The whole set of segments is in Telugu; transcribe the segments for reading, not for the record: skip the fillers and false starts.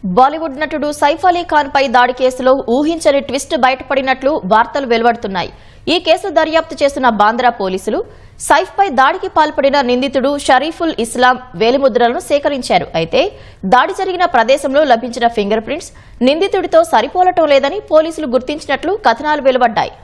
బాలీవుడ్ నటుడు సైఫ్ అలీ ఖాన్ పై దాడి కేసులో ఊహించని ట్విస్ట్ బయటపడినట్లు వార్తలు వెలువడుతున్నాయి. ఈ కేసు దర్యాప్తు చేస్తున్న బాంద్రా పోలీసులు సైఫ్ పై దాడికి పాల్పడిన నిందితుడు షరీఫుల్ ఇస్లాం వేలిముద్రలను సేకరించారు. అయితే దాడి జరిగిన ప్రదేశంలో లభించిన ఫింగర్ ప్రింట్స్ నిందితుడితో సరిపోలటం లేదని పోలీసులు గుర్తించినట్లు కథనాలు వెలువడ్డాయి.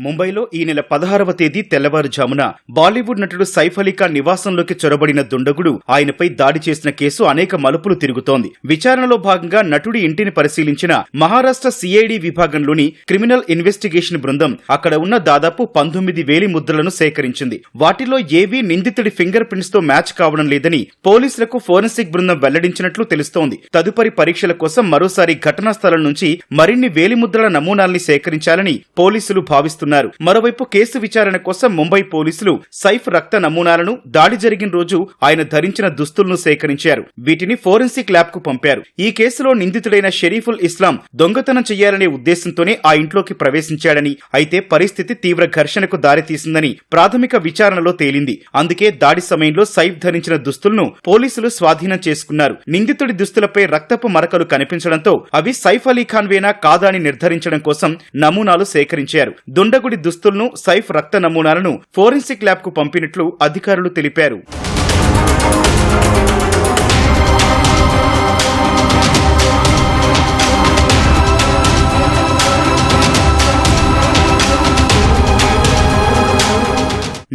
ముంబైలో ఈ నెల 16వ తేదీ తెల్లవారుజామున బాలీవుడ్ నటుడు సైఫ్ అలీ ఖాన్ నివాసంలోకి చొరబడిన దుండగుడు ఆయనపై దాడి చేసిన కేసు అనేక మలుపులు తిరుగుతోంది. విచారణలో భాగంగా నటుడి ఇంటిని పరిశీలించిన మహారాష్ట్ర సిఐడి విభాగంలోని క్రిమినల్ ఇన్వెస్టిగేషన్ బృందం అక్కడ ఉన్న దాదాపు 19 వేలి ముద్రలను సేకరించింది. వాటిలో ఏవీ నిందితుడి ఫింగర్ ప్రింట్స్ తో మ్యాచ్ కావడం లేదని పోలీసులకు ఫోరెన్సిక్ బృందం వెల్లడించినట్లు తెలుస్తోంది. తదుపరి పరీక్షల కోసం మరోసారి ఘటనా స్థలం నుంచి మరిన్ని వేలిముద్రల నమూనాల్ని సేకరించాలని పోలీసులు భావిస్తున్నారు. మరోవైపు కేసు విచారణ కోసం ముంబై పోలీసులు సైఫ్ రక్త నమూనాలను, దాడి జరిగిన రోజు ఆయన ధరించిన దుస్తులను సేకరించారు. వీటిని ఫోరెన్సిక్ ల్యాబ్ కు పంపారు. ఈ కేసులో నిందితుడైన షరీఫుల్ ఇస్లాం దొంగతనం చేయాలనే ఉద్దేశంతోనే ఆ ఇంట్లోకి ప్రవేశించాడని, అయితే పరిస్థితి తీవ్ర ఘర్షణకు దారితీసిందని ప్రాథమిక విచారణలో తేలింది. అందుకే దాడి సమయంలో సైఫ్ ధరించిన దుస్తులను పోలీసులు స్వాధీనం చేసుకున్నారు. నిందితుడి దుస్తులపై రక్తపు మరకలు కనిపించడంతో అవి సైఫ్ అలీ ఖాన్ వేనా కాదా అని నిర్ధారించడం కోసం నమూనాలు సేకరించారు. దుండగుడి దుస్తులను, సైఫ్ రక్త నమూనాలను ఫోరెన్సిక్ ల్యాబ్ కు పంపినట్లు అధికారులు తెలిపారు.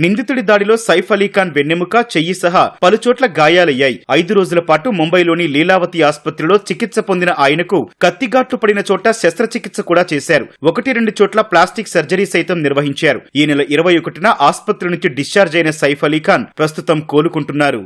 నిందితుడి దాడిలో సైఫ్ అలీ ఖాన్ వెన్నెముక, చెయ్యి సహా పలుచోట్ల గాయాలయ్యాయి. 5 రోజుల పాటు ముంబైలోని లీలావతి ఆసుపత్రిలో చికిత్స పొందిన ఆయనకు కత్తిగాట్లు పడిన చోట శస్త్రచికిత్స కూడా చేశారు. 1-2 చోట్ల ప్లాస్టిక్ సర్జరీ సైతం నిర్వహించారు. ఈ నెల 21న ఆసుపత్రి నుంచి డిశ్చార్జ్ అయిన సైఫ్ అలీ ఖాన్ ప్రస్తుతం కోలుకుంటున్నారు.